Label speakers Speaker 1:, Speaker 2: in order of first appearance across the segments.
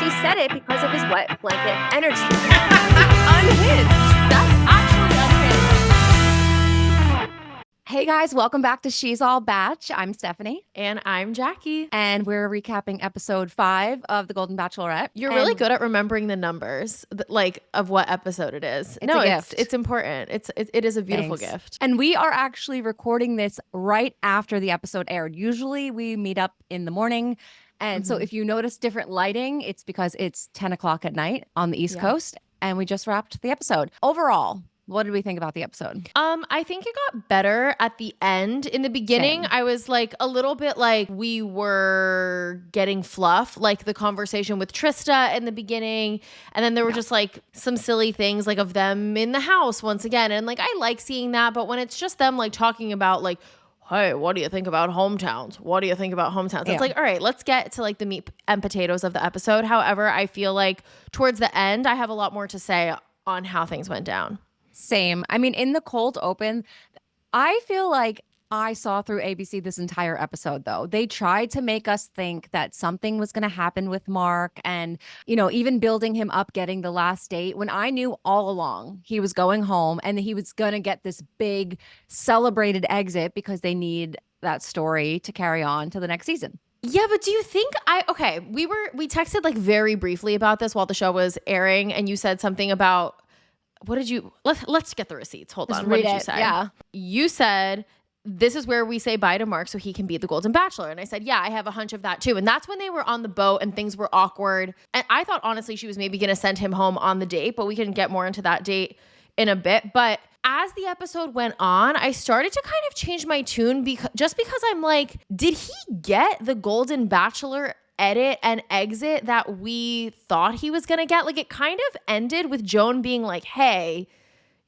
Speaker 1: He said it because of his wet blanket energy.
Speaker 2: Unhinged. That's actually unhinged.
Speaker 3: Hey guys, welcome back to She's All Batch. I'm Stephanie.
Speaker 2: And I'm Jackie.
Speaker 3: And we're recapping episode 5 of the Golden Bachelorette.
Speaker 2: You're really good at remembering the numbers, like of what episode it is.
Speaker 3: It's a gift.
Speaker 2: It's important. It is a beautiful
Speaker 3: Thanks.
Speaker 2: gift.
Speaker 3: And we are actually recording this right after the episode aired. Usually we meet up in the morning. And so if you notice different lighting, it's because it's 10 o'clock at night on the East Coast. And we just wrapped the episode. Overall, what did we think about the episode?
Speaker 2: I think it got better at the end. In the beginning, I was like a little bit like we were getting fluff, like the conversation with Trista in the beginning. And then there were just like some silly things like of them in the house once again. And like I like seeing that. But when it's just them like talking about like, hey, what do you think about hometowns? What do you think about hometowns? It's like, all right, let's get to like the meat and potatoes of the episode. However, I feel like towards the end, I have a lot more to say on how things went down.
Speaker 3: Same. I mean, in the cold open, I feel like I saw through ABC this entire episode, though. They tried to make us think that something was going to happen with Mark and, you know, even building him up, getting the last date when I knew all along he was going home and he was going to get this big celebrated exit because they need that story to carry on to the next season.
Speaker 2: Yeah, but do you think we texted like very briefly about this while the show was airing and you said something about let's get the receipts. Hold on. What did you say?
Speaker 3: Yeah.
Speaker 2: You said, this is where we say bye to Mark so he can be the Golden Bachelor. And I said, yeah, I have a hunch of that too. And that's when they were on the boat and things were awkward. And I thought, honestly, she was maybe going to send him home on the date, but we can get more into that date in a bit. But as the episode went on, I started to kind of change my tune because I'm like, did he get the Golden Bachelor edit and exit that we thought he was going to get? Like it kind of ended with Joan being like, hey,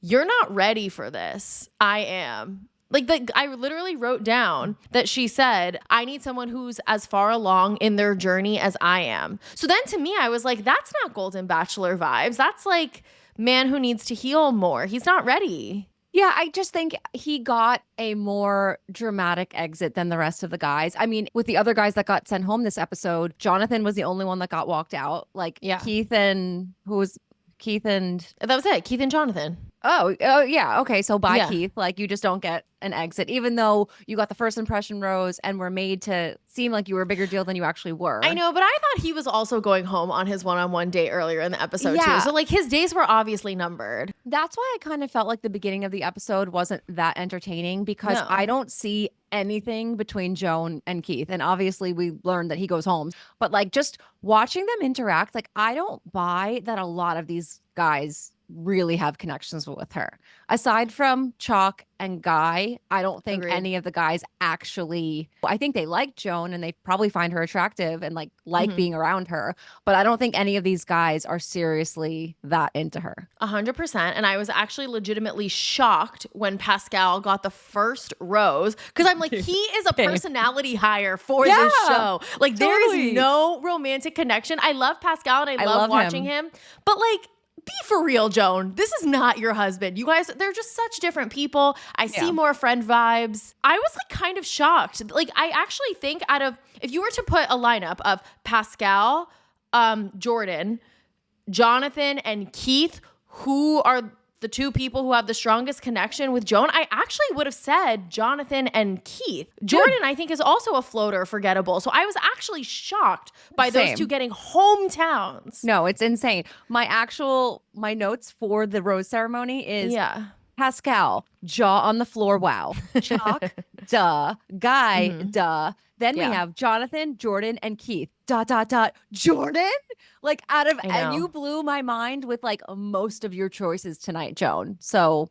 Speaker 2: you're not ready for this. I am. I literally wrote down that she said, I need someone who's as far along in their journey as I am. So then to me, I was like, that's not Golden Bachelor vibes. That's like man who needs to heal more. He's not ready.
Speaker 3: Yeah, I just think he got a more dramatic exit than the rest of the guys. I mean, with the other guys that got sent home this episode, Jonathan was the only one that got walked out. Like Keith and
Speaker 2: That was it. Keith and Jonathan.
Speaker 3: Oh yeah. Okay. So bye, Keith. Like you just don't get an exit, even though you got the first impression rose and were made to seem like you were a bigger deal than you actually were.
Speaker 2: I know, but I thought he was also going home on his one-on-one date earlier in the episode too. So like his days were obviously numbered.
Speaker 3: That's why I kind of felt like the beginning of the episode wasn't that entertaining because I don't see anything between Joan and Keith. And obviously we learned that he goes home, but like just watching them interact, like I don't buy that a lot of these guys really have connections with her. Aside from Chalk and Guy, I don't think any of the guys actually, I think they like Joan and they probably find her attractive and like being around her, but I don't think any of these guys are seriously that into her.
Speaker 2: 100%. And I was actually legitimately shocked when Pascal got the first rose because I'm like, he is a personality hire for this show. Like there is no romantic connection. I love Pascal and I love watching him, but like, be for real, Joan. This is not your husband. You guys, they're just such different people. I see more friend vibes. I was like kind of shocked. Like I actually think if you were to put a lineup of Pascal, Jordan, Jonathan, and Keith, who are the two people who have the strongest connection with Joan, I actually would have said Jonathan and Keith. Jordan, I think, is also a floater forgettable. So I was actually shocked by those two getting hometowns.
Speaker 3: No, it's insane. My notes for the rose ceremony is Pascal, jaw on the floor, wow. Chalk, duh. Guy, duh. Then we have Jonathan, Jordan, and Keith. ... Jordan? Like and you blew my mind with like most of your choices tonight, Joan. So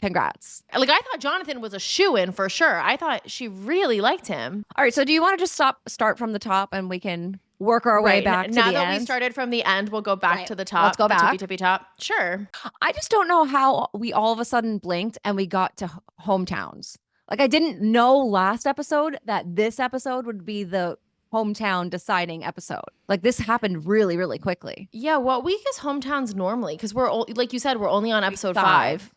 Speaker 3: congrats.
Speaker 2: Like I thought Jonathan was a shoo-in for sure. I thought she really liked him.
Speaker 3: All right. So do you want to just start from the top and we can work our way back to the end?
Speaker 2: Now that we started from the end, we'll go back to the top.
Speaker 3: Let's go back.
Speaker 2: Tippy top. Sure.
Speaker 3: I just don't know how we all of a sudden blinked and we got to hometowns. Like I didn't know last episode that this episode would be the hometown deciding episode. Like this happened really, really quickly.
Speaker 2: Yeah. What week is hometowns normally? Because like you said, we're only on episode 5.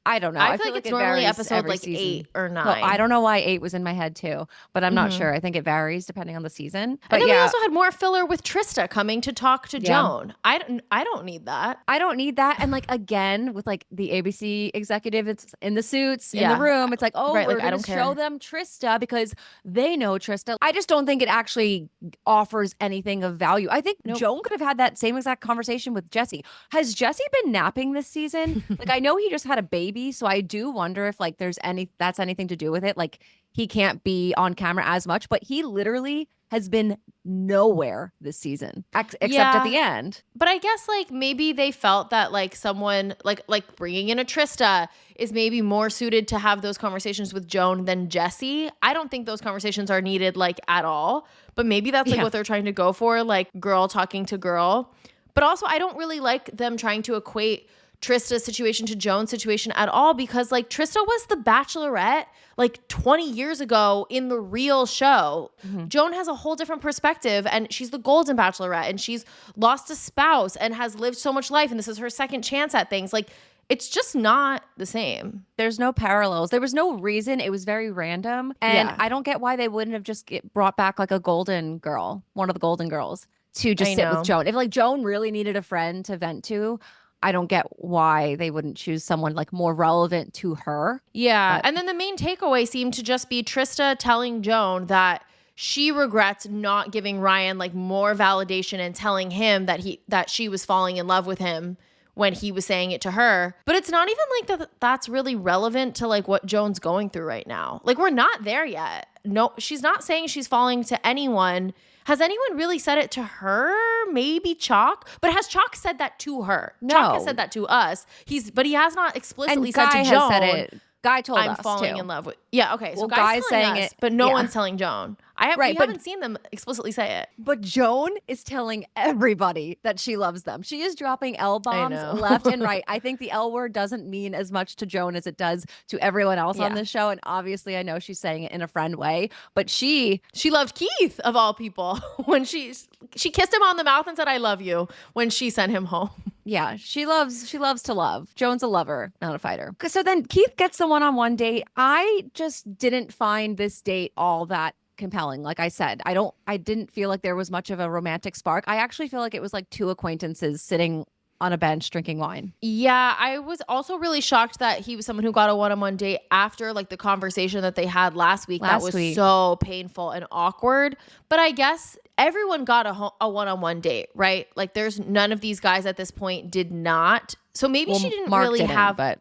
Speaker 3: I don't know.
Speaker 2: I feel like it's
Speaker 3: it
Speaker 2: normally
Speaker 3: varies
Speaker 2: episode
Speaker 3: every
Speaker 2: like
Speaker 3: season.
Speaker 2: 8 or
Speaker 3: So
Speaker 2: 9.
Speaker 3: I don't know why 8 was in my head too, but I'm not
Speaker 2: Mhm.
Speaker 3: sure. I think it varies depending on the season. But
Speaker 2: And then we
Speaker 3: yeah,
Speaker 2: also had more filler with Trista coming to talk to
Speaker 3: Yeah.
Speaker 2: Joan. I don't need that.
Speaker 3: I don't need that. And like again, with like the ABC executive, it's in the suits in the
Speaker 2: Yeah.
Speaker 3: room. It's like, oh,
Speaker 2: Right,
Speaker 3: we're
Speaker 2: like, I
Speaker 3: gonna
Speaker 2: don't
Speaker 3: show
Speaker 2: care.
Speaker 3: them Trista because they know Trista. I just don't think it actually offers anything of value. I think
Speaker 2: Nope.
Speaker 3: Joan could have had that same exact conversation with Jesse. Has Jesse been napping this season? Like I know he just had a baby, so I do wonder if like that's anything to do with it. Like he can't be on camera as much, but he literally has been nowhere this season except at the end.
Speaker 2: But I guess like maybe they felt that like someone like bringing in a Trista is maybe more suited to have those conversations with Joan than Jesse. I don't think those conversations are needed like at all, but maybe that's like what they're trying to go for, like girl talking to girl. But also I don't really like them trying to equate Trista's situation to Joan's situation at all, because like Trista was the Bachelorette like 20 years ago in the real show. Joan has a whole different perspective, and she's the Golden Bachelorette, and she's lost a spouse and has lived so much life, and this is her second chance at things. Like it's just not the same.
Speaker 3: There's no parallels. There was no reason. It was very random. And I don't get why they wouldn't have just brought back like a golden girl, one of the golden girls, to just sit with Joan. If like Joan really needed a friend to vent to, I don't get why they wouldn't choose someone like more relevant to her.
Speaker 2: Yeah. And then the main takeaway seemed to just be Trista telling Joan that she regrets not giving Ryan like more validation and telling him that she was falling in love with him when he was saying it to her. But it's not even like that's really relevant to like what Joan's going through right now. Like we're not there yet. No, she's not saying she's falling to anyone. Has anyone really said it to her? Maybe Chalk, but has Chalk said that to her?
Speaker 3: No.
Speaker 2: Chalk has said that to us. But he has not explicitly said to
Speaker 3: Guy
Speaker 2: Joan.
Speaker 3: has said it. Guy told
Speaker 2: I'm
Speaker 3: us
Speaker 2: falling
Speaker 3: too.
Speaker 2: in love with. Yeah, okay. So
Speaker 3: Well,
Speaker 2: Guy's
Speaker 3: Guy's
Speaker 2: telling
Speaker 3: saying
Speaker 2: us,
Speaker 3: it,
Speaker 2: but no one's telling Joan. We haven't seen them explicitly say it.
Speaker 3: But Joan is telling everybody that she loves them. She is dropping L bombs
Speaker 2: know.
Speaker 3: left and right. I think the L word doesn't mean as much to Joan as it does to everyone else on this show. And obviously, I know she's saying it in a friend way, but she
Speaker 2: loved Keith of all people when she kissed him on the mouth and said, "I love you" when she sent him home.
Speaker 3: Yeah, she loves to love. Joan's a lover, not a fighter. So then Keith gets the one-on-one date. I just didn't find this date all that compelling. Like I said, I didn't feel like there was much of a romantic spark. I actually feel like it was like two acquaintances sitting on a bench drinking wine.
Speaker 2: Yeah, I was also really shocked that he was someone who got a one-on-one date after like the conversation that they had last week. That was so painful and awkward. But I guess everyone got a one-on-one date, right? Like there's none of these guys at this point did not. So maybe she didn't
Speaker 3: Mark
Speaker 2: really have.
Speaker 3: But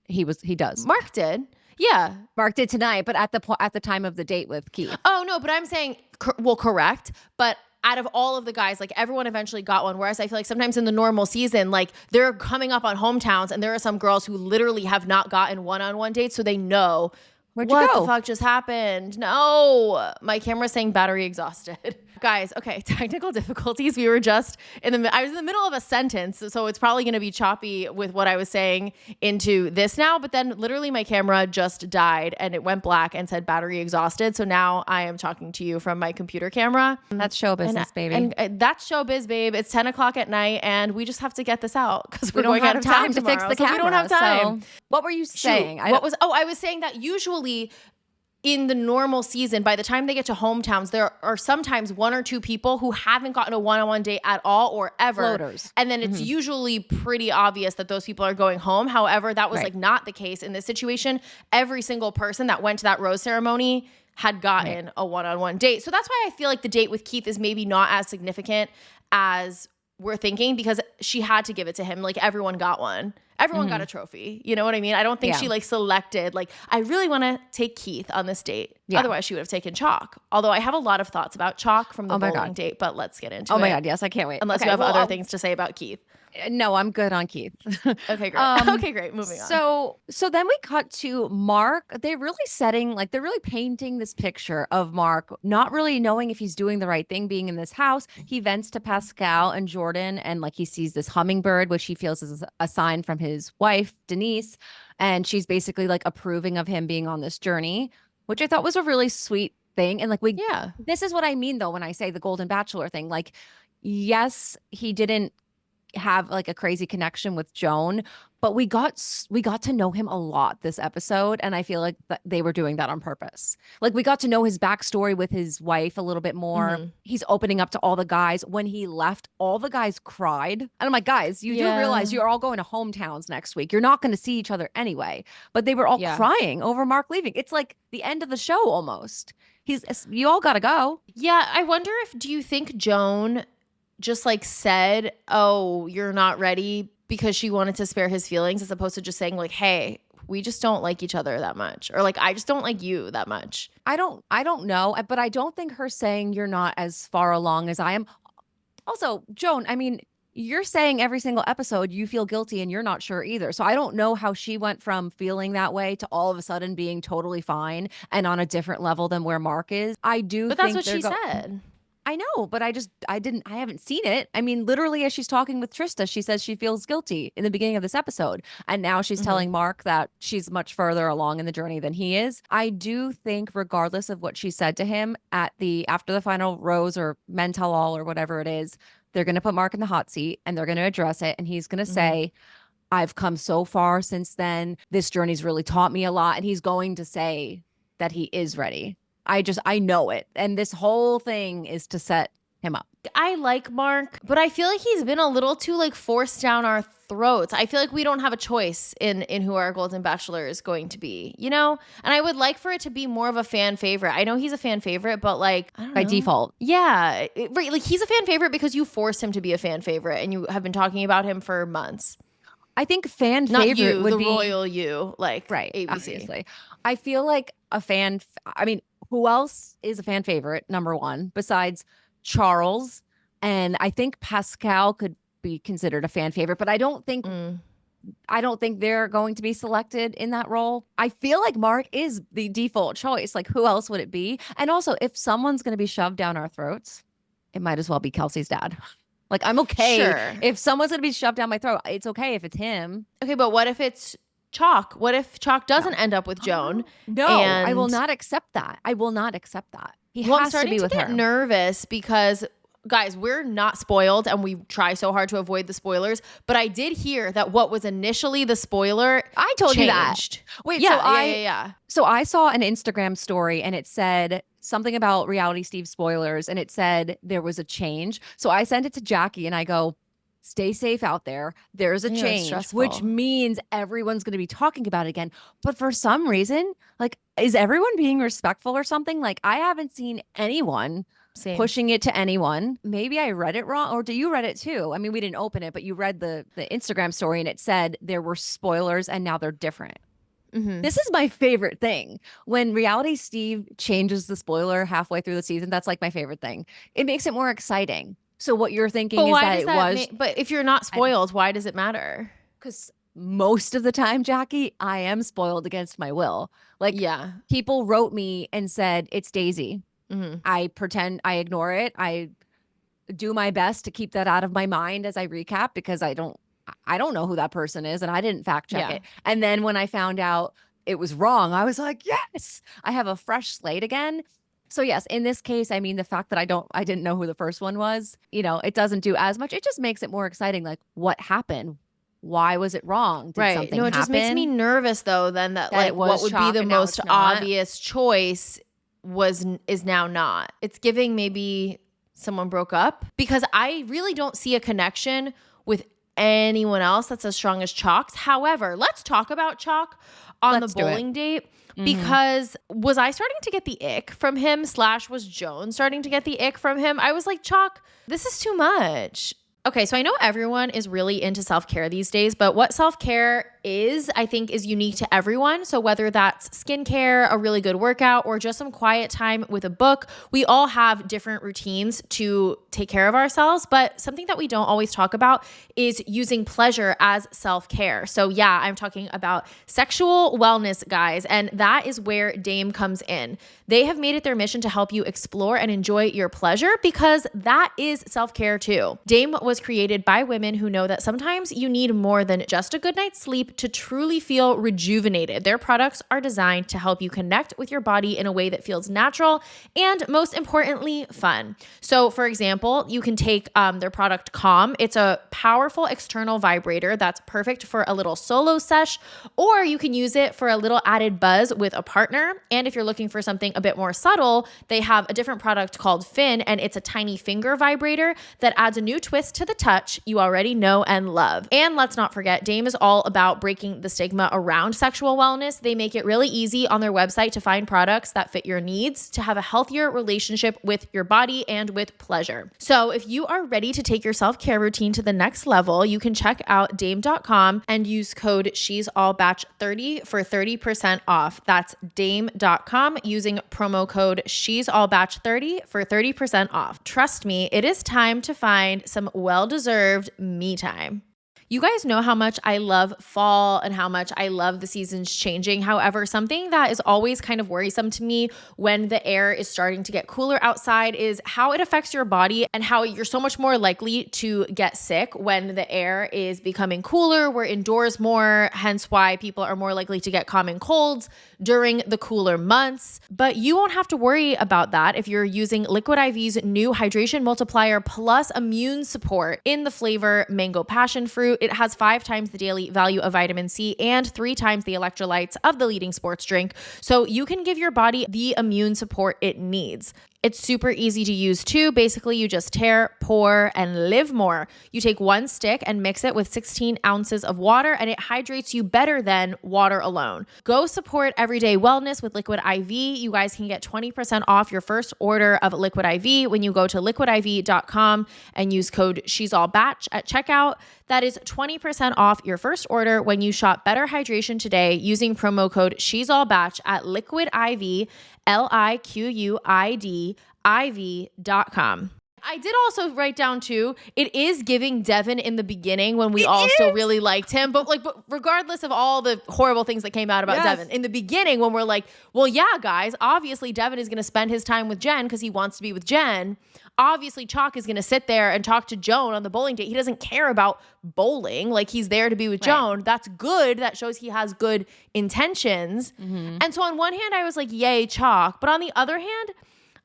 Speaker 3: he does.
Speaker 2: Mark did. Yeah.
Speaker 3: Mark did tonight, but at the time of the date with Keith.
Speaker 2: Oh, no, but I'm saying, correct. But out of all of the guys, like everyone eventually got one. Whereas I feel like sometimes in the normal season, like they're coming up on hometowns and there are some girls who literally have not gotten one-on-one dates. So they know
Speaker 3: Where'd you
Speaker 2: what
Speaker 3: go?
Speaker 2: the fuck just happened. No, my camera's saying battery exhausted. Guys, okay, technical difficulties. I was in the middle of a sentence, so it's probably going to be choppy with what I was saying into this now, but then literally my camera just died and it went black and said battery exhausted. So now I am talking to you from my computer camera.
Speaker 3: That's show business, baby.
Speaker 2: And that's showbiz, babe. It's 10 o'clock at night and we just have to get this out because we're
Speaker 3: don't
Speaker 2: going
Speaker 3: have
Speaker 2: out of time
Speaker 3: to
Speaker 2: tomorrow,
Speaker 3: fix the
Speaker 2: so
Speaker 3: camera.
Speaker 2: we don't have time.
Speaker 3: So what were you saying?
Speaker 2: I was saying that usually in the normal season, by the time they get to hometowns, there are sometimes one or two people who haven't gotten a one-on-one date at all or ever.
Speaker 3: Floaters.
Speaker 2: And then it's usually pretty obvious that those people are going home. However, that was like not the case in this situation. Every single person that went to that rose ceremony had gotten a one-on-one date. So that's why I feel like the date with Keith is maybe not as significant as we're thinking, because she had to give it to him. Like everyone got one. Everyone got a trophy. You know what I mean? I don't think she like selected, like, I really want to take Keith on this date. Yeah. Otherwise she would have taken Chalk. Although I have a lot of thoughts about Chalk from the bowling date, but let's get into it.
Speaker 3: Oh my God. Yes. I can't wait.
Speaker 2: Unless you have other things to say about Keith.
Speaker 3: No, I'm good on Keith.
Speaker 2: Okay, great. Okay, great. Moving on.
Speaker 3: So then we cut to Mark. They're really painting this picture of Mark not really knowing if he's doing the right thing being in this house. He vents to Pascal and Jordan, and like he sees this hummingbird, which he feels is a sign from his wife, Denise. And she's basically like approving of him being on this journey, which I thought was a really sweet thing. And like this is what I mean though when I say the Golden Bachelor thing. Like, yes, he didn't have like a crazy connection with Joan, but we got to know him a lot this episode, and I feel like they were doing that on purpose. Like we got to know his backstory with his wife a little bit more. He's opening up to all the guys. When he left, all the guys cried, and I'm like, guys, you do realize you're all going to hometowns next week. You're not going to see each other anyway. But they were all crying over Mark leaving. It's like the end of the show almost. You all got to go.
Speaker 2: Yeah, I wonder do you think Joan just like said, "Oh, you're not ready," because she wanted to spare his feelings, as opposed to just saying like, "Hey, we just don't like each other that much," or like, "I just don't like you that much."
Speaker 3: I don't know, but I don't think her saying you're not as far along as I am. Also, Joan, I mean, you're saying every single episode you feel guilty and you're not sure either. So I don't know how she went from feeling that way to all of a sudden being totally fine and on a different level than where Mark is.
Speaker 2: But that's what she said.
Speaker 3: I know, but I haven't seen it. I mean, literally as she's talking with Trista, she says she feels guilty in the beginning of this episode. And now she's telling Mark that she's much further along in the journey than he is. I do think regardless of what she said to him after the final rose or men tell all or whatever it is, they're going to put Mark in the hot seat and they're going to address it. And he's going to say, I've come so far since then. This journey's really taught me a lot. And he's going to say that he is ready. I know it. And this whole thing is to set him up.
Speaker 2: I like Mark, but I feel like he's been a little too like forced down our throats. I feel like we don't have a choice in who our Golden Bachelor is going to be, you know? And I would like for it to be more of a fan favorite. I know he's a fan favorite, but like, I don't know.
Speaker 3: By default.
Speaker 2: Yeah. Right. Like he's a fan favorite because you forced him to be a fan favorite and you have been talking about him for months.
Speaker 3: I think fan
Speaker 2: Not
Speaker 3: favorite
Speaker 2: you,
Speaker 3: would
Speaker 2: the
Speaker 3: be
Speaker 2: royal you, like
Speaker 3: right,
Speaker 2: ABC.
Speaker 3: Obviously. I feel like I mean, who else is a fan favorite, number one, besides Charles? And I think Pascal could be considered a fan favorite, but I don't think they're going to be selected in that role. I feel like Mark is the default choice. Like, who else would it be? And also, if someone's going to be shoved down our throats, it might as well be Kelsey's dad. Like, I'm okay if someone's going to be shoved down my throat. It's okay if it's him.
Speaker 2: Okay, but what if it's Chalk? What if Chalk doesn't end up with Joan?
Speaker 3: No, I will not accept that. I will not accept that. He has to be with her.
Speaker 2: I'm starting to get nervous because, guys, we're not spoiled and we try so hard to avoid the spoilers. But I did hear that what was initially the spoiler,
Speaker 3: I told you that.
Speaker 2: Wait,
Speaker 3: yeah, So I saw an Instagram story and it said something about Reality Steve spoilers, and it said there was a change. So I sent it to Jackie and I go, stay safe out there. There's a change, which means everyone's going to be talking about it again. But for some reason, like, is everyone being respectful or something? Like, I haven't seen anyone pushing it to anyone. Maybe I read it wrong, or do you read it too? I mean, we didn't open it, but you read the Instagram story and it said there were spoilers and now they're different. This is my favorite thing. When Reality Steve changes the spoiler halfway through the season, that's like my favorite thing. It makes it more exciting. So what you're thinking is that it was...
Speaker 2: But if you're not spoiled, why does it matter?
Speaker 3: Because most of the time, Jackie, I am spoiled against my will. Like, people wrote me and said, it's Daisy. I pretend I ignore it. I do my best to keep that out of my mind as I recap because I don't know who that person is and I didn't fact check it. And then when I found out it was wrong, I was like, yes, I have a fresh slate again. So yes, in this case, I mean, the fact that I didn't know who the first one was, you know, it doesn't do as much. It just makes it more exciting. Like, what happened? Why was it wrong? Did something
Speaker 2: No, it just makes me nervous though, then that like what would be the most obvious choice is now not. It's giving maybe someone broke up, because I really don't see a connection with anyone else that's as strong as Chalk's. However, let's talk about Chalk on the bowling date, because was I starting to get the ick from him / was Joan starting to get the ick from him? I was like, Chalk, this is too much. Okay, so I know everyone is really into self-care these days, but what self-care is, I think, is unique to everyone. So whether that's skincare, a really good workout, or just some quiet time with a book, we all have different routines to take care of ourselves. But something that we don't always talk about is using pleasure as self-care. So yeah, I'm talking about sexual wellness, guys, and that is where Dame comes in. They have made it their mission to help you explore and enjoy your pleasure, because that is self-care too. Dame was created by women who know that sometimes you need more than just a good night's sleep sleep to truly feel rejuvenated. Their products are designed to help you connect with your body in a way that feels natural and, most importantly, fun. So, for example, you can take their product Calm. It's a powerful external vibrator that's perfect for a little solo sesh, or you can use it for a little added buzz with a partner. And if you're looking for something a bit more subtle, they have a different product called Fin, and it's a tiny finger vibrator that adds a new twist to the touch you already know and love. And let's not forget, Dame is all about breaking the stigma around sexual wellness. They make it really easy on their website to find products that fit your needs to have a healthier relationship with your body and with pleasure. So if you are ready to take your self-care routine to the next level, you can check out dame.com and use code She'sAllBatch30 for 30% off. That's dame.com using promo code She'sAllBatch30 for 30% off. Trust me, it is time to find some well-deserved me time. You guys know how much I love fall and how much I love the seasons changing. However, something that is always kind of worrisome to me when the air is starting to get cooler outside is how it affects your body and how you're so much more likely to get sick when the air is becoming cooler. We're indoors more, hence why people are more likely to get common colds during the cooler months. But you won't have to worry about that if you're using Liquid IV's new Hydration Multiplier Plus Immune Support in the flavor Mango Passion Fruit. It has 5 times the daily value of vitamin C and 3 times the electrolytes of the leading sports drink, so you can give your body the immune support it needs. It's super easy to use too. Basically, you just tear, pour, and live more. You take 1 stick and mix it with 16 ounces of water, and it hydrates you better than water alone. Go support everyday wellness with Liquid IV. You guys can get 20% off your first order of Liquid IV when you go to liquidiv.com and use code She'sAllBatch at checkout. That is 20% off your first order when you shop Better Hydration today using promo code She'sAllBatch at liquidiv, liquidiv.com. I did also write down too, it is giving Devin in the beginning when we all still really liked him. But regardless of all the horrible things that came out about Devin, in the beginning when we're like, well, yeah, guys, obviously Devin is going to spend his time with Jen because he wants to be with Jen. Obviously, Chalk is going to sit there and talk to Joan on the bowling date. He doesn't care about bowling. Like, he's there to be with Joan. That's good. That shows he has good intentions. Mm-hmm. And so on one hand, I was like, yay, Chalk. But on the other hand,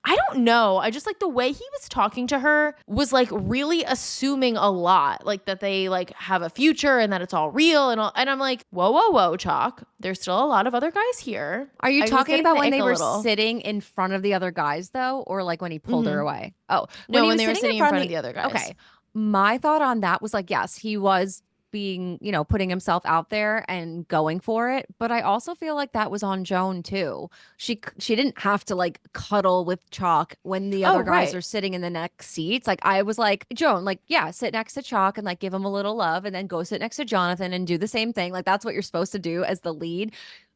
Speaker 2: I don't know. I just like the way he was talking to her was like really assuming a lot, like that they like have a future and that it's all real and all. And I'm like, whoa, Chalk. There's still a lot of other guys here.
Speaker 3: Are you talking about when they were sitting in front of the other guys though, or like when he pulled her away? Oh,
Speaker 2: no, when they were sitting in front of the other guys.
Speaker 3: Okay, my thought on that was like, yes, he was being, putting himself out there and going for it. But I also feel like that was on Joan too. She didn't have to like cuddle with Chalk when the other guys are sitting in the next seats. Like I was like, Joan, like, yeah, sit next to Chalk and like give him a little love and then go sit next to Jonathan and do the same thing. Like that's what you're supposed to do as the lead.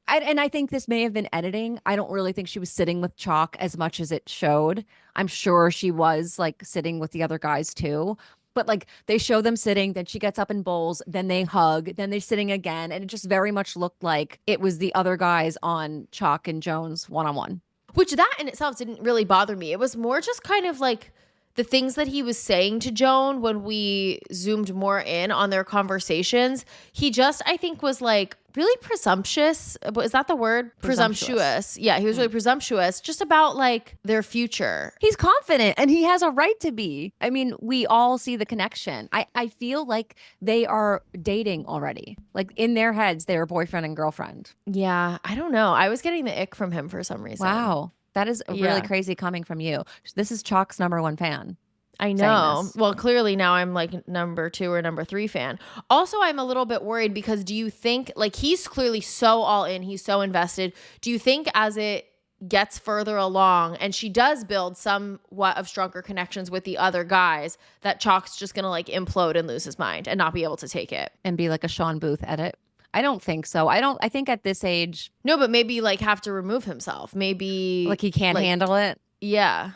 Speaker 3: And I think this may have been editing. I don't really think she was sitting with Chalk as much as it showed. I'm sure she was like sitting with the other guys too. But like they show them sitting, then she gets up and bowls, then they hug, then they're sitting again. And it just very much looked like it was the other guys on Chalk and Joan's one-on-one.
Speaker 2: Which that in itself didn't really bother me. It was more just kind of like the things that he was saying to Joan when we zoomed more in on their conversations. He just, I think, was like really presumptuous. Is that the word? Presumptuous. Yeah, he was really presumptuous just about like their future.
Speaker 3: He's confident and he has a right to be. I mean, we all see the connection. I feel like they are dating already. Like in their heads, they're boyfriend and girlfriend.
Speaker 2: Yeah, I don't know. I was getting the ick from him for some reason.
Speaker 3: Wow. That is really crazy coming from you. This is Chalk's #1 fan.
Speaker 2: I know. Well, clearly now I'm like number 2 or number 3 fan. Also, I'm a little bit worried because do you think, like, he's clearly so all in, he's so invested. Do you think as it gets further along and she does build somewhat of stronger connections with the other guys, that Chalk's just going to like implode and lose his mind and not be able to take it?
Speaker 3: And be like a Sean Booth edit? I don't think so. I think at this age.
Speaker 2: No, but maybe like have to remove himself. Maybe.
Speaker 3: Like he can't handle it?
Speaker 2: Yeah.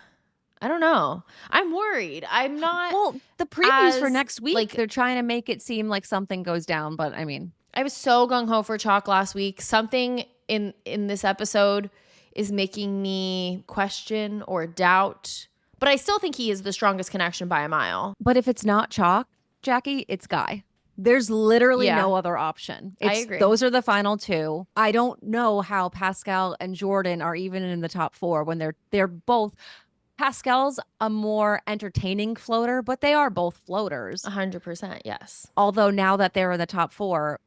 Speaker 2: I don't know. I'm worried. I'm not.
Speaker 3: Well, the previews for next week, like, they're trying to make it seem like something goes down. But I mean.
Speaker 2: I was so gung-ho for Chalk last week. Something in this episode is making me question or doubt. But I still think he is the strongest connection by a mile.
Speaker 3: But if it's not Chalk, Jackie, it's Guy. There's literally no other option.
Speaker 2: I agree.
Speaker 3: Those are the final two. I don't know how Pascal and Jordan are even in the top 4 when they're both. Pascal's a more entertaining floater, but they are both floaters.
Speaker 2: 100%, yes.
Speaker 3: Although now that they're in the top 4,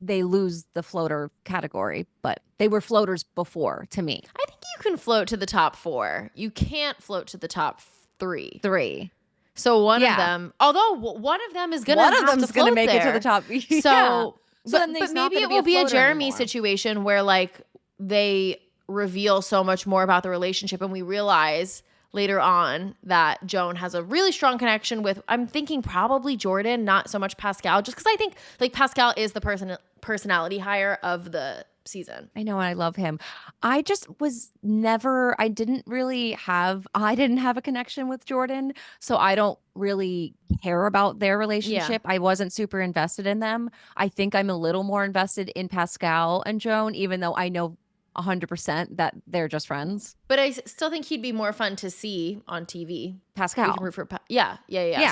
Speaker 3: they lose the floater category, but they were floaters before to me.
Speaker 2: I think you can float to the top 4. You can't float to the top 3.
Speaker 3: 3.
Speaker 2: So one of them, although one of them is going to
Speaker 3: make it to the top.
Speaker 2: So,
Speaker 3: then
Speaker 2: but maybe it will be a Jeremy situation where like they reveal so much more about the relationship and we realize later on that Joan has a really strong connection with, I'm thinking probably Jordan, not so much Pascal, just because I think like Pascal is the personality hire of the season.
Speaker 3: I know, and I love him. I just was never, I didn't have a connection with Jordan, so I don't really care about their relationship. I wasn't super invested in them. I think I'm a little more invested in Pascal and Joan, even though I know 100% that they're just friends.
Speaker 2: But I still think he'd be more fun to see on TV.
Speaker 3: Pascal.
Speaker 2: We can root for So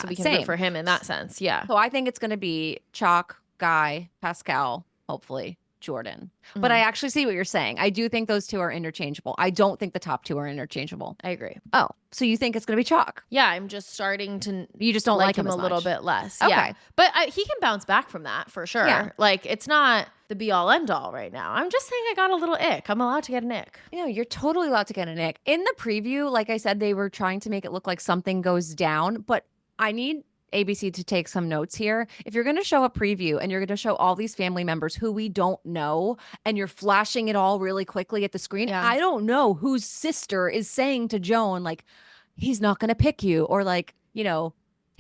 Speaker 2: we can root for him in that sense. Yeah.
Speaker 3: So I think it's going to be Chalk, Guy, Pascal, hopefully Jordan. But I actually see what you're saying. I do think those two are interchangeable. I don't think the top 2 are interchangeable.
Speaker 2: I agree.
Speaker 3: Oh, so you think it's going to be Chalk?
Speaker 2: Yeah, I'm just starting to.
Speaker 3: You just don't like him
Speaker 2: a little bit less.
Speaker 3: Okay.
Speaker 2: Yeah, but he can bounce back from that for sure.
Speaker 3: Yeah.
Speaker 2: Like it's not the be all end all right now. I'm just saying I got a little ick. I'm allowed to get an ick.
Speaker 3: You're totally allowed to get an ick. In the preview, like I said, they were trying to make it look like something goes down, but I need ABC to take some notes here. If you're going to show a preview and you're going to show all these family members who we don't know and you're flashing it all really quickly at the screen, I don't know whose sister is saying to Joan, like, he's not going to pick you, or like, he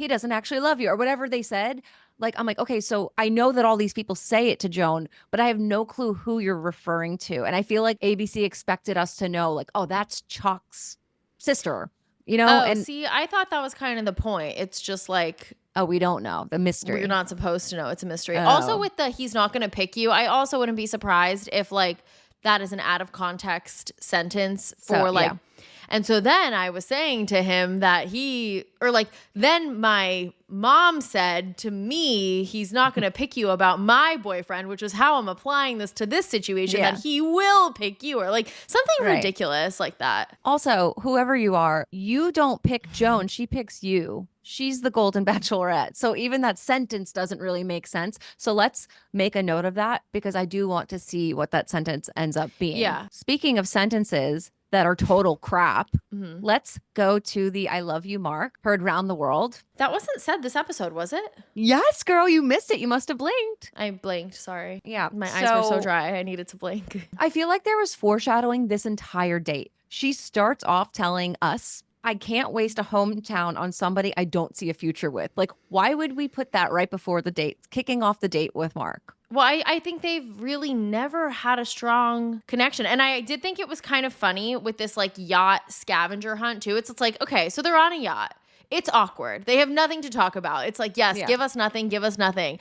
Speaker 3: doesn't actually love you, or whatever they said. Like, I'm like, okay, so I know that all these people say it to Joan, but I have no clue who you're referring to. And I feel like ABC expected us to know, like, oh, that's Chalk's sister.
Speaker 2: See, I thought that was kind of the point. It's just like,
Speaker 3: we don't know the mystery.
Speaker 2: You're not supposed to know. It's a mystery. Also, with the he's not going to pick you, I also wouldn't be surprised if like that is an out of context sentence for And so then I was saying to him that then my mom said to me, he's not going to pick you about my boyfriend, which is how I'm applying this to this situation, that he will pick you, or like something ridiculous like that.
Speaker 3: Also, whoever you are, you don't pick Joan. She picks you. She's the Golden Bachelorette. So even that sentence doesn't really make sense. So let's make a note of that, because I do want to see what that sentence ends up being.
Speaker 2: Yeah.
Speaker 3: Speaking of sentences that are total crap, let's go to the I love you mark heard round the world.
Speaker 2: That wasn't said this episode, was it?
Speaker 3: Yes, girl, you missed it. You must have blinked.
Speaker 2: I blinked, sorry.
Speaker 3: Yeah.
Speaker 2: My eyes were so dry, I needed to blink.
Speaker 3: I feel like there was foreshadowing this entire date. She starts off telling us, I can't waste a hometown on somebody I don't see a future with. Like, why would we put that right before the date, kicking off the date with Mark?
Speaker 2: Well, I think they've really never had a strong connection. And I did think it was kind of funny with this like yacht scavenger hunt too. It's like, okay, so they're on a yacht. It's awkward. They have nothing to talk about. It's like, yes, give us nothing, give us nothing.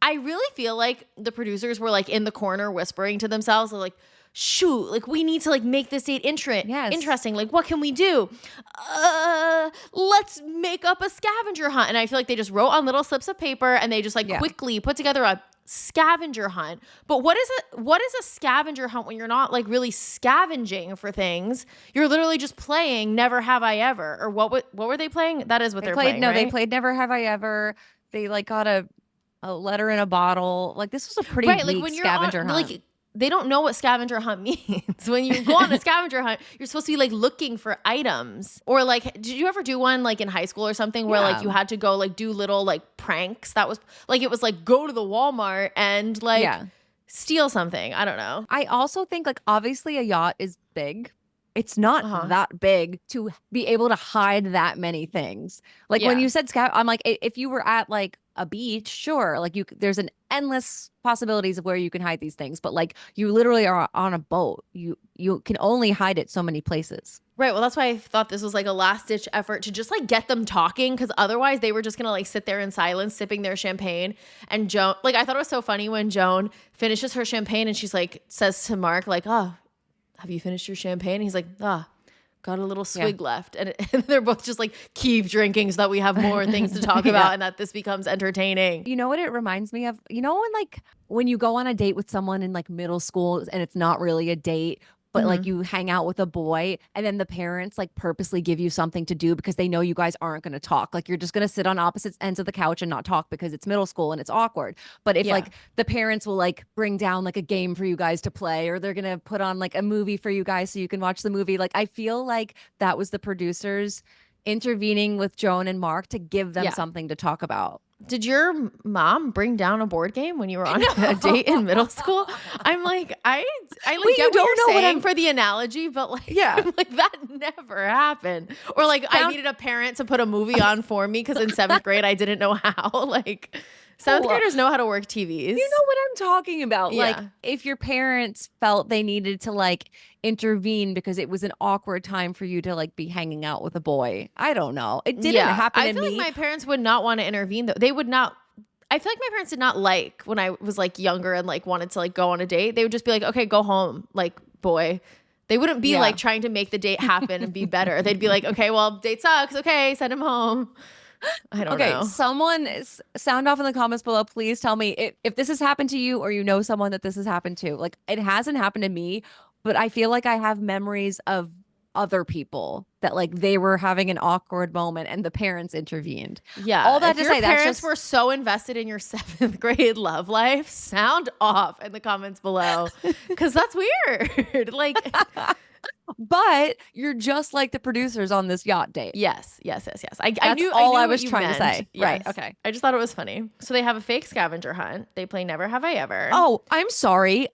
Speaker 2: I really feel like the producers were like in the corner whispering to themselves, like, shoot, like we need to like make this date interesting. Like, what can we do? Let's make up a scavenger hunt. And I feel like they just wrote on little slips of paper and they just like quickly put together a scavenger hunt. But what is a scavenger hunt when you're not like really scavenging for things? You're literally just playing Never Have I Ever. Or what were they playing? That is what they're playing.
Speaker 3: No,
Speaker 2: right?
Speaker 3: They played Never Have I Ever. They like got a letter in a bottle. Like this was a pretty weak like when you're scavenger hunt.
Speaker 2: Like, they don't know what scavenger hunt means. When you go on a scavenger hunt, you're supposed to be like looking for items. Or like, did you ever do one like in high school or something where like you had to go like do little like pranks? That was like, it was like go to the Walmart and like steal something. I don't know.
Speaker 3: I also think like obviously a yacht is big. It's not that big to be able to hide that many things. Like when you said I'm like, if you were at like a beach, sure, like there's an endless possibilities of where you can hide these things, but like you literally are on a boat. You can only hide it so many places.
Speaker 2: Right. Well, that's why I thought this was like a last ditch effort to just like get them talking, because otherwise they were just gonna like sit there in silence sipping their champagne. And Joan, like I thought it was so funny when Joan finishes her champagne and she's like says to Mark like, oh, have you finished your champagne? And he's like, got got a little swig left. And they're both just like, keep drinking so that we have more things to talk about and that this becomes entertaining.
Speaker 3: You know what it reminds me of? You know, when you go on a date with someone in like middle school and it's not really a date, but like you hang out with a boy and then the parents like purposely give you something to do because they know you guys aren't going to talk. Like you're just going to sit on opposite ends of the couch and not talk because it's middle school and it's awkward. But if like the parents will like bring down like a game for you guys to play, or they're going to put on like a movie for you guys so you can watch the movie. Like I feel like that was the producers intervening with Joan and Mark to give them something to talk about.
Speaker 2: Did your mom bring down a board game when you were on a date in middle school? I'm like, I like
Speaker 3: Wait,
Speaker 2: get
Speaker 3: you
Speaker 2: what
Speaker 3: don't
Speaker 2: you're
Speaker 3: know
Speaker 2: saying for the analogy, but like, I'm like that never happened. Or like I needed a parent to put a movie on for me because in 7th grade I didn't know how. Like 7th graders know how to work TVs.
Speaker 3: You know what I'm talking about? Like if your parents felt they needed to like intervene because it was an awkward time for you to like be hanging out with a boy. I don't know. It didn't happen to me.
Speaker 2: I feel like my parents would not want to intervene though. They would not. I feel like my parents did not like when I was like younger and like wanted to like go on a date. They would just be like, okay, go home, like boy. They wouldn't be like trying to make the date happen and be better. They'd be like, okay, well, date sucks. Okay, send him home. I don't know.
Speaker 3: Someone sound off in the comments below. Please tell me if this has happened to you or you know someone that this has happened to. Like it hasn't happened to me, but I feel like I have memories of other people that like they were having an awkward moment and the parents intervened.
Speaker 2: Yeah.
Speaker 3: All that to say,
Speaker 2: your parents were so invested in your 7th grade love life, sound off in the comments below because that's weird. Like.
Speaker 3: But you're just like the producers on this yacht date.
Speaker 2: Yes. I knew
Speaker 3: all I
Speaker 2: what
Speaker 3: was
Speaker 2: you
Speaker 3: trying to
Speaker 2: meant.
Speaker 3: say.
Speaker 2: Yes.
Speaker 3: Right. Okay.
Speaker 2: I just thought it was funny. So they have a fake scavenger hunt. They play Never Have I Ever.
Speaker 3: Oh, I'm sorry.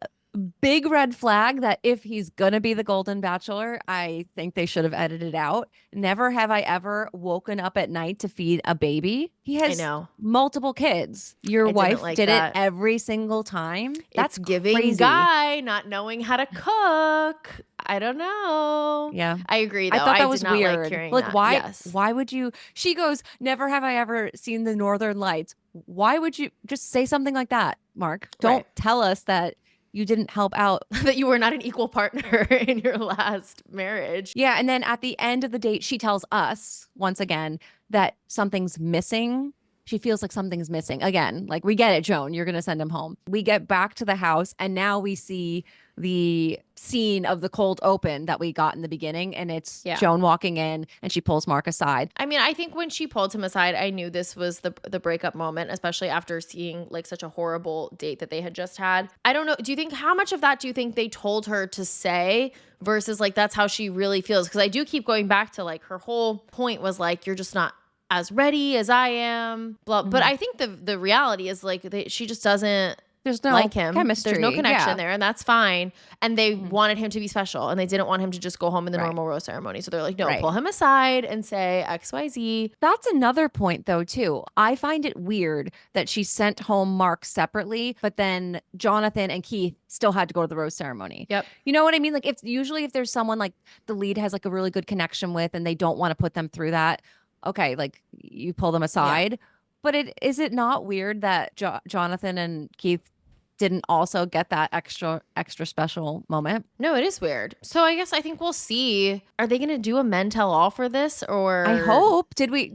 Speaker 3: Big red flag that if he's gonna be the Golden Bachelor, I think they should have edited out. Never have I ever woken up at night to feed a baby. He has multiple kids. Your wife did it every single time. That's
Speaker 2: giving
Speaker 3: crazy.
Speaker 2: Guy not knowing how to cook. I don't know.
Speaker 3: Yeah,
Speaker 2: I agree. Though.
Speaker 3: I thought that was
Speaker 2: did not
Speaker 3: weird.
Speaker 2: Like hearing
Speaker 3: like
Speaker 2: that.
Speaker 3: why?
Speaker 2: Yes.
Speaker 3: Why would you? She goes, "Never have I ever seen the Northern Lights." Why would you just say something like that, Mark? Don't tell us that you didn't help out.
Speaker 2: That you were not an equal partner in your last marriage.
Speaker 3: Yeah. And then at the end of the date, she tells us once again that something's missing. She feels like something's missing. Again, like we get it, Joan, you're going to send him home. We get back to the house and now we see the scene of the cold open that we got in the beginning. And it's Joan walking in and she pulls Mark aside.
Speaker 2: I mean, I think when she pulled him aside, I knew this was the breakup moment, especially after seeing like such a horrible date that they had just had. I don't know. Do you think how much of that do you think they told her to say versus like that's how she really feels? Because I do keep going back to like her whole point was like, you're just not as ready as I am. Blah. But I think the reality is like she just doesn't like him.
Speaker 3: Chemistry.
Speaker 2: There's no connection there, and that's fine. And they wanted him to be special, and they didn't want him to just go home in the normal rose ceremony. So they're like, no, pull him aside and say XYZ.
Speaker 3: That's another point though, too. I find it weird that she sent home Mark separately, but then Jonathan and Keith still had to go to the rose ceremony.
Speaker 2: Yep.
Speaker 3: You know what I mean? Like if there's someone like the lead has like a really good connection with and they don't want to put them through that, okay, like you pull them aside. Yeah. But is it not weird that Jonathan and Keith didn't also get that extra special moment?
Speaker 2: No, it is weird. So I guess I think we'll see. Are they going to do a men tell all for this, or
Speaker 3: I hope. Did we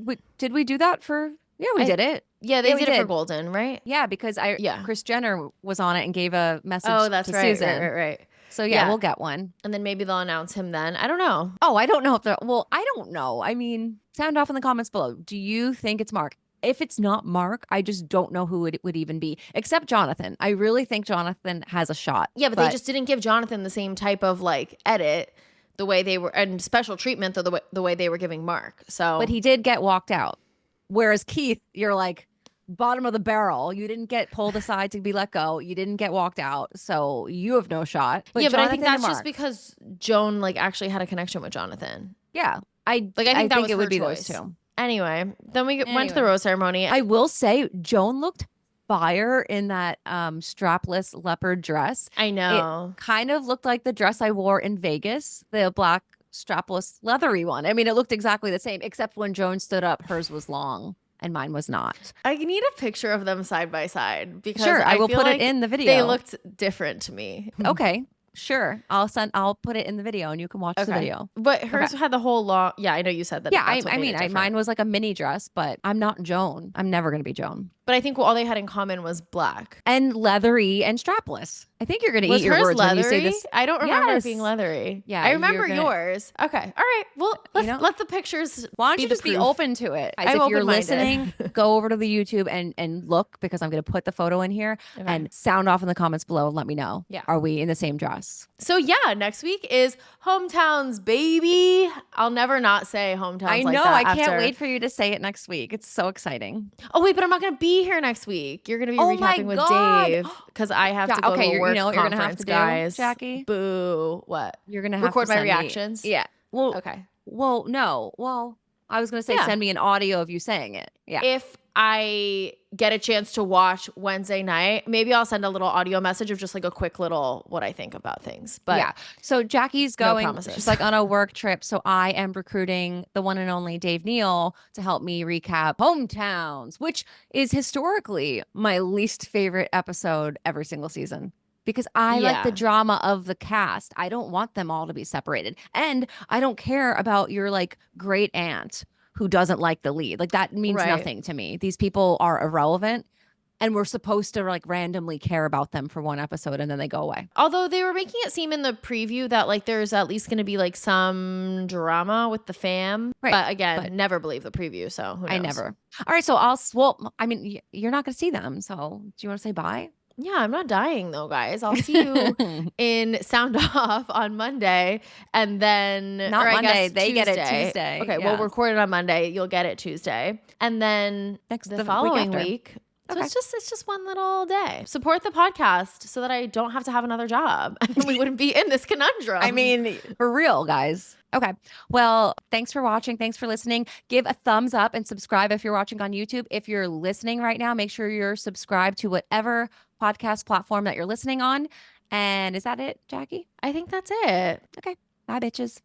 Speaker 3: do that for? Yeah, we did it.
Speaker 2: Yeah, they did it for Golden, right?
Speaker 3: Yeah, because Kris Jenner was on it and gave a message.
Speaker 2: Oh, that's
Speaker 3: to
Speaker 2: right,
Speaker 3: Susan.
Speaker 2: Right.
Speaker 3: So yeah, we'll get one.
Speaker 2: And then maybe they'll announce him then. I don't know.
Speaker 3: Oh, I don't know if I don't know. I mean, sound off in the comments below. Do you think it's Mark? If it's not Mark, I just don't know who it would even be, except Jonathan. I really think Jonathan has a shot.
Speaker 2: Yeah, but they just didn't give Jonathan the same type of like edit the way they were, and special treatment the way they were giving Mark. So,
Speaker 3: but he did get walked out. Whereas Keith, you're like bottom of the barrel. You didn't get pulled aside to be let go. You didn't get walked out, so you have no shot.
Speaker 2: But yeah, but I think that's just because Joan like actually had a connection with Jonathan.
Speaker 3: Yeah, I think it would be those two.
Speaker 2: Anyway, then we went to the rose ceremony.
Speaker 3: I will say Joan looked fire in that strapless leopard dress.
Speaker 2: I know.
Speaker 3: It kind of looked like the dress I wore in Vegas, the black strapless leathery one. I mean, it looked exactly the same, except when Joan stood up, hers was long and mine was not.
Speaker 2: I need a picture of them side by side because
Speaker 3: I will put
Speaker 2: it
Speaker 3: in the video.
Speaker 2: They looked different to me.
Speaker 3: Okay. Sure. I'll put it in the video and you can watch the video.
Speaker 2: But hers had the whole long. Yeah, I know you said that.
Speaker 3: Yeah,
Speaker 2: that's what made it different.
Speaker 3: mine was like a mini dress, but I'm not Joan. I'm never going to be Joan.
Speaker 2: But I think all they had in common was black.
Speaker 3: And leathery and strapless. I think you're going to
Speaker 2: Was
Speaker 3: eat your
Speaker 2: hers
Speaker 3: words
Speaker 2: leathery?
Speaker 3: when you say this.
Speaker 2: I don't remember
Speaker 3: Yes.
Speaker 2: it being leathery.
Speaker 3: Yeah,
Speaker 2: I remember yours. Okay. All right. Well, let the pictures
Speaker 3: Why don't
Speaker 2: be
Speaker 3: you
Speaker 2: the
Speaker 3: just be
Speaker 2: proof.
Speaker 3: open to it?
Speaker 2: I'm
Speaker 3: If you're
Speaker 2: open-minded.
Speaker 3: listening, go over to the YouTube and look, because I'm going to put the photo in here and sound off in the comments below and let me know.
Speaker 2: Yeah.
Speaker 3: Are we in the same dress?
Speaker 2: So yeah, next week is hometowns, baby. I'll never not say hometowns.
Speaker 3: I know.
Speaker 2: Like that
Speaker 3: I can't
Speaker 2: after.
Speaker 3: wait for you to say it next week. It's so exciting.
Speaker 2: Oh wait, but I'm not gonna be here next week. You're gonna be
Speaker 3: Oh my
Speaker 2: recapping with
Speaker 3: God.
Speaker 2: Dave because I have to go to a
Speaker 3: you
Speaker 2: work
Speaker 3: know what you're gonna have
Speaker 2: conference,
Speaker 3: to do,
Speaker 2: guys.
Speaker 3: Jackie?
Speaker 2: Boo. What?
Speaker 3: You're going to have
Speaker 2: Record
Speaker 3: to
Speaker 2: my
Speaker 3: send me-
Speaker 2: reactions?
Speaker 3: Yeah. Well,
Speaker 2: Okay.
Speaker 3: Well, no. Well, I was going to say
Speaker 2: Yeah.
Speaker 3: send me an audio of you saying it. Yeah.
Speaker 2: If I get a chance to watch Wednesday night, maybe I'll send a little audio message of just like a quick little what I think about things. But
Speaker 3: yeah. So Jackie's
Speaker 2: no
Speaker 3: going,
Speaker 2: promises.
Speaker 3: she's like on a work trip. So I am recruiting the one and only Dave Neal to help me recap Hometowns, which is historically my least favorite episode every single season. Because I like the
Speaker 2: Yeah.
Speaker 3: drama of the cast. I don't want them all to be separated. And I don't care about your like great aunt who doesn't like the lead. Like that means
Speaker 2: Right.
Speaker 3: nothing to me. These people are irrelevant. And we're supposed to like randomly care about them for one episode and then they go away.
Speaker 2: Although they were making it seem in the preview that like there's at least going to be like some drama with the fam.
Speaker 3: Right.
Speaker 2: But again,
Speaker 3: But-
Speaker 2: never believe the preview. So who knows?
Speaker 3: I never. All right. So I mean, you're not going to see them. So do you want to say bye?
Speaker 2: Yeah, I'm not dying though, guys. I'll see you in Sound Off on Monday, and then
Speaker 3: Not
Speaker 2: or I
Speaker 3: Monday,
Speaker 2: guess
Speaker 3: they get it
Speaker 2: Tuesday.
Speaker 3: Tuesday,
Speaker 2: Okay,
Speaker 3: yeah.
Speaker 2: we'll record it on Monday. You'll get it Tuesday, and then
Speaker 3: The
Speaker 2: the
Speaker 3: week
Speaker 2: following
Speaker 3: after.
Speaker 2: week. So
Speaker 3: Okay.
Speaker 2: it's just one little day. Support the podcast so that I don't have to have another job, and then we wouldn't be in this conundrum.
Speaker 3: I mean, for real, guys. Okay. Well, thanks for watching. Thanks for listening. Give a thumbs up and subscribe if you're watching on YouTube. If you're listening right now, make sure you're subscribed to whatever podcast platform that you're listening on. And is that it, Jackie?
Speaker 2: I think that's it.
Speaker 3: Okay. Bye, bitches.